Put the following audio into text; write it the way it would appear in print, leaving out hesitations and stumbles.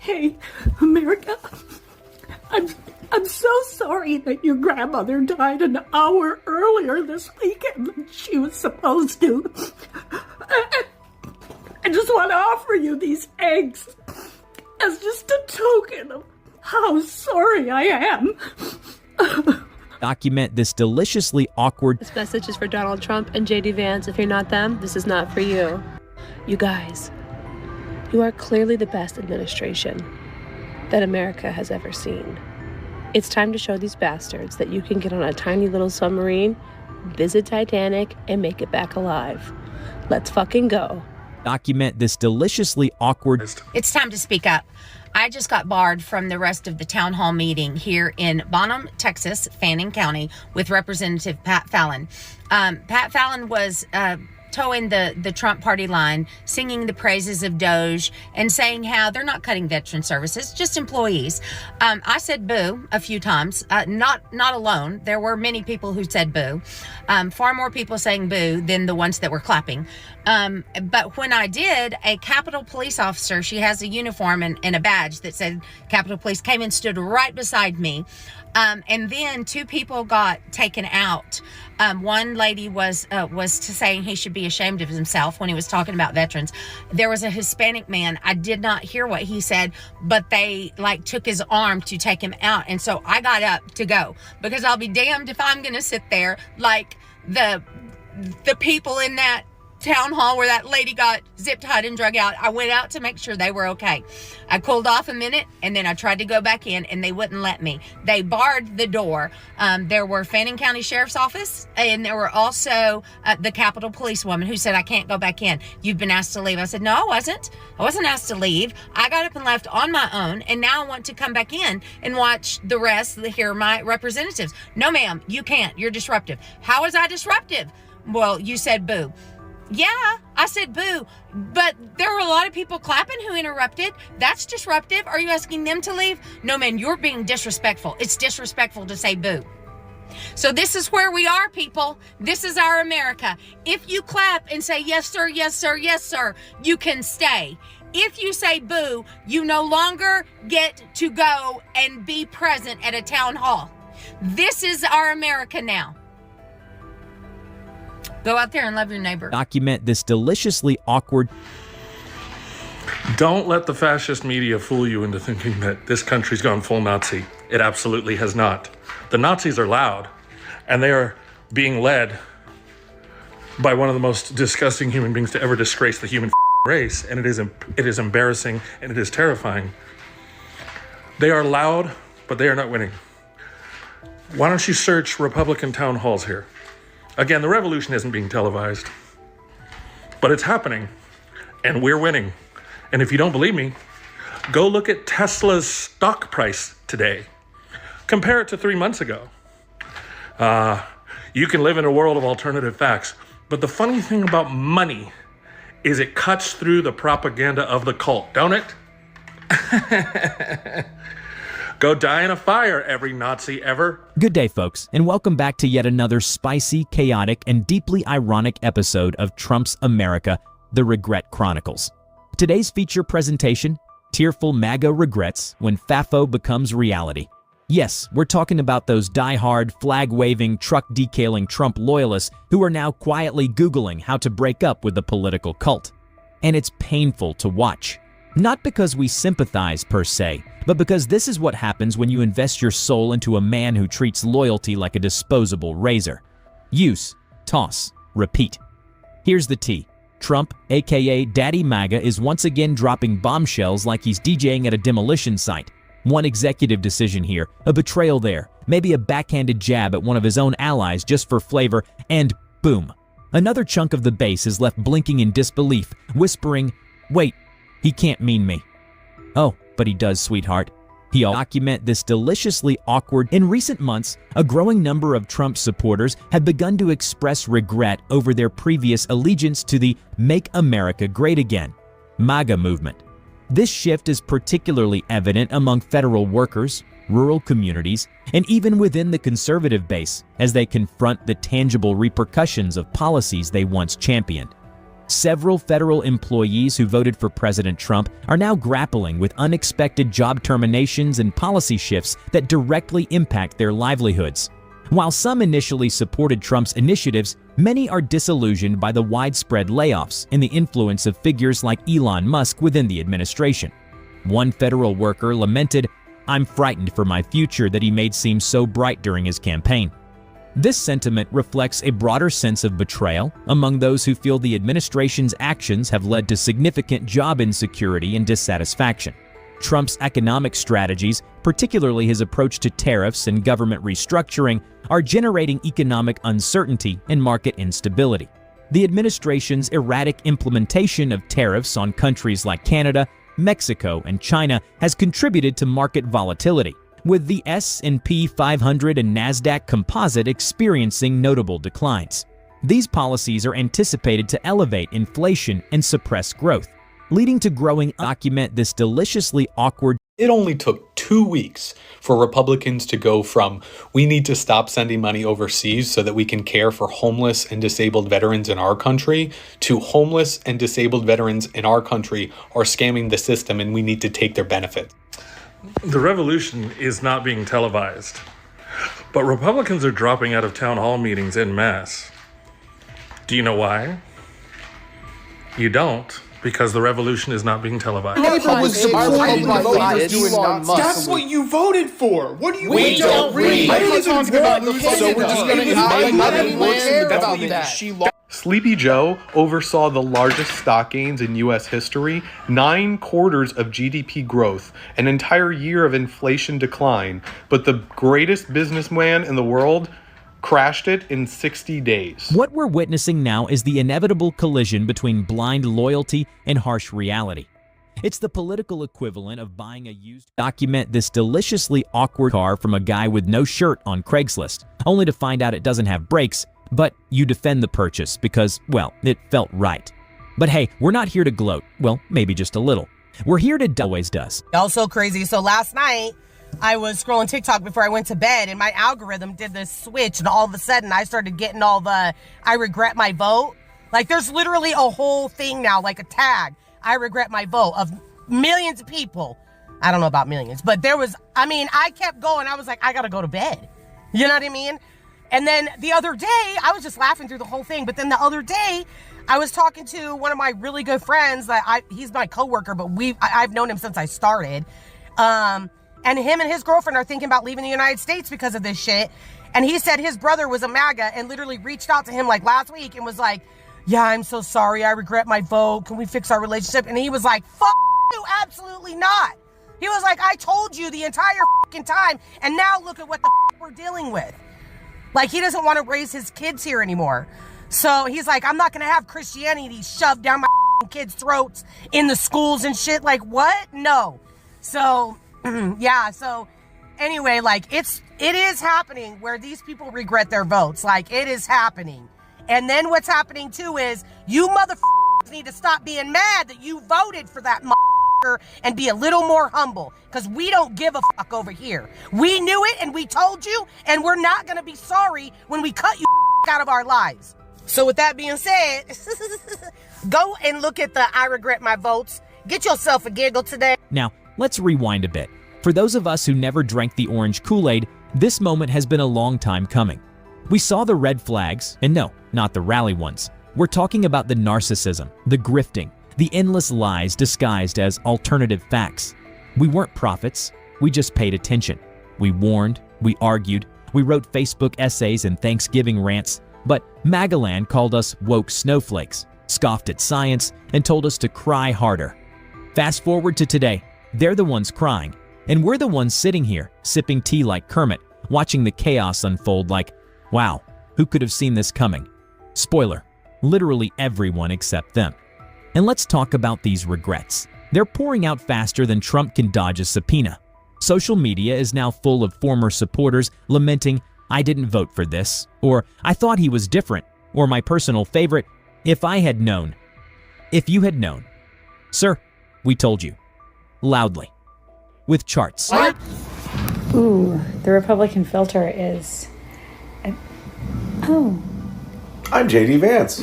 Hey, America, I'm so sorry that your grandmother died an hour earlier this weekend than she was supposed to. I just want to offer you these eggs as just a token of how sorry I am. Document this deliciously awkward. This message is for Donald Trump and J.D. Vance. If you're not them, this is not for you. You guys, you are clearly the best administration that America has ever seen. It's time to show these bastards that you can get on a tiny little submarine, visit Titanic, and make it back alive. Let's fucking go. Document this deliciously awkward. It's time to speak up. I just got barred from the rest of the town hall meeting here in Bonham, Texas, Fannin County, with Representative Pat Fallon. Pat Fallon was towing the Trump party line, singing the praises of Doge and saying how they're not cutting veteran services, just employees. I said boo a few times, not alone. There were many people who said boo, far more people saying boo than the ones that were clapping. But when I did, a Capitol Police officer, she has a uniform and a badge that said Capitol Police, came and stood right beside me. And then two people got taken out. One lady was saying he should be ashamed of himself when he was talking about veterans. There was a Hispanic man. I did not hear what he said, but they took his arm to take him out. And so I got up to go, because I'll be damned if I'm going to sit there like the people in that town hall where that lady got zip tied and drug out. I went out to make sure they were okay. I cooled off a minute and then I tried to go back in and they wouldn't let me. They barred the door. There were Fannin County Sheriff's Office and there were also the Capitol Police woman who said, I can't go back in. You've been asked to leave. I said, no, I wasn't. I wasn't asked to leave. I got up and left on my own and now I want to come back in and watch the rest, hear my representatives. No, ma'am, you can't. You're disruptive. How was I disruptive? Well, you said boo. Yeah, I said boo, but there were a lot of people clapping who interrupted. That's disruptive. Are you asking them to leave? No, man, you're being disrespectful. It's disrespectful to say boo. So this is where we are, people. This is our America. If you clap and say, yes, sir, yes, sir, yes, sir, you can stay. If you say boo, you no longer get to go and be present at a town hall. This is our America now. Go out there and love your neighbor. Document this deliciously awkward. Don't let the fascist media fool you into thinking that this country's gone full Nazi. It absolutely has not. The Nazis are loud, and they are being led by one of the most disgusting human beings to ever disgrace the human race, and it is embarrassing and it is terrifying. They are loud, but they are not winning. Why don't you search Republican town halls here? Again, the revolution isn't being televised, but it's happening, and we're winning. And if you don't believe me, go look at Tesla's stock price today. Compare it to 3 months ago. You can live in a world of alternative facts, but the funny thing about money is it cuts through the propaganda of the cult, don't it? Go die in a fire, every Nazi ever. Good day, folks, and welcome back to yet another spicy, chaotic, and deeply ironic episode of Trump's America, The Regret Chronicles. Today's feature presentation, Tearful MAGA Regrets When FAFO Becomes Reality. Yes, we're talking about those die-hard, flag-waving, truck-decaling Trump loyalists who are now quietly Googling how to break up with the political cult. And it's painful to watch. Not because we sympathize per se, but because this is what happens when you invest your soul into a man who treats loyalty like a disposable razor. Use, toss, repeat. Here's the tea. Trump, aka Daddy MAGA, is once again dropping bombshells like he's DJing at a demolition site. One executive decision here, a betrayal there, maybe a backhanded jab at one of his own allies just for flavor, and boom. Another chunk of the base is left blinking in disbelief, whispering, wait, he can't mean me. Oh, but he does, sweetheart. He'll document this deliciously awkward. In recent months, a growing number of Trump supporters have begun to express regret over their previous allegiance to the Make America Great Again, MAGA movement. This shift is particularly evident among federal workers, rural communities, and even within the conservative base as they confront the tangible repercussions of policies they once championed. Several federal employees who voted for President Trump are now grappling with unexpected job terminations and policy shifts that directly impact their livelihoods. While some initially supported Trump's initiatives, many are disillusioned by the widespread layoffs and the influence of figures like Elon Musk within the administration. One federal worker lamented, "I'm frightened for my future that he made seem so bright during his campaign." This sentiment reflects a broader sense of betrayal among those who feel the administration's actions have led to significant job insecurity and dissatisfaction. Trump's economic strategies, particularly his approach to tariffs and government restructuring, are generating economic uncertainty and market instability. The administration's erratic implementation of tariffs on countries like Canada, Mexico, and China has contributed to market volatility, with the S&P 500 and NASDAQ composite experiencing notable declines. These policies are anticipated to elevate inflation and suppress growth, leading to growing document this deliciously awkward. It only took 2 weeks for Republicans to go from "we need to stop sending money overseas so that we can care for homeless and disabled veterans in our country" to "homeless and disabled veterans in our country are scamming the system and we need to take their benefits." The revolution is not being televised, but Republicans are dropping out of town hall meetings en masse. Do you know why? You don't, because the revolution is not being televised. That's what you voted for. What do you mean? We don't read. Sleepy Joe oversaw the largest stock gains in U.S. history, 9 quarters of GDP growth, an entire year of inflation decline, but the greatest businessman in the world crashed it in 60 days. What we're witnessing now is the inevitable collision between blind loyalty and harsh reality. It's the political equivalent of buying a used document this deliciously awkward car from a guy with no shirt on Craigslist, only to find out it doesn't have brakes, but you defend the purchase because, well, it felt right. But hey, we're not here to gloat. Well, maybe just a little. We're here to always does. Also crazy. So last night, I was scrolling TikTok before I went to bed, and my algorithm did this switch, and all of a sudden I started getting all the "I regret my vote." Like, there's literally a whole thing now, like a tag, "I regret my vote," of millions of people. I don't know about millions, but there was, I kept going. I was like, I gotta go to bed. You know what I mean? And then the other day, I was just laughing through the whole thing, but then the other day, I was talking to one of my really good friends. He's my coworker, but I've known him since I started. And him and his girlfriend are thinking about leaving the United States because of this shit. And he said his brother was a MAGA and literally reached out to him like last week and was like, "Yeah, I'm so sorry. I regret my vote. Can we fix our relationship?" And he was like, "Fuck you, absolutely not." He was like, "I told you the entire fucking time, and now look at what the we're dealing with." Like, he doesn't want to raise his kids here anymore. So he's like, "I'm not going to have Christianity shoved down my kids' throats in the schools and shit." Like, what? No. So, yeah. So anyway, like, it is happening where these people regret their votes. Like, it is happening. And then what's happening too is you motherfuckers need to stop being mad that you voted for that motherfucker and be a little more humble, because we don't give a fuck over here. We knew it and we told you, and we're not going to be sorry when we cut you out of our lives. So with that being said, go and look at the "I regret my votes." Get yourself a giggle today. Now, let's rewind a bit. For those of us who never drank the orange Kool-Aid, this moment has been a long time coming. We saw the red flags, and no, not the rally ones. We're talking about the narcissism, the grifting, the endless lies disguised as alternative facts. We weren't prophets, we just paid attention. We warned, we argued, we wrote Facebook essays and Thanksgiving rants, but MAGAland called us woke snowflakes, scoffed at science, and told us to cry harder. Fast forward to today, they're the ones crying, and we're the ones sitting here, sipping tea like Kermit, watching the chaos unfold like, wow, who could have seen this coming? Spoiler, literally everyone except them. And let's talk about these regrets. They're pouring out faster than Trump can dodge a subpoena. Social media is now full of former supporters lamenting, "I didn't vote for this," or "I thought he was different," or my personal favorite, "If I had known." If you had known. Sir, we told you. Loudly. With charts. Ooh, the Republican filter is... Oh. I'm JD Vance.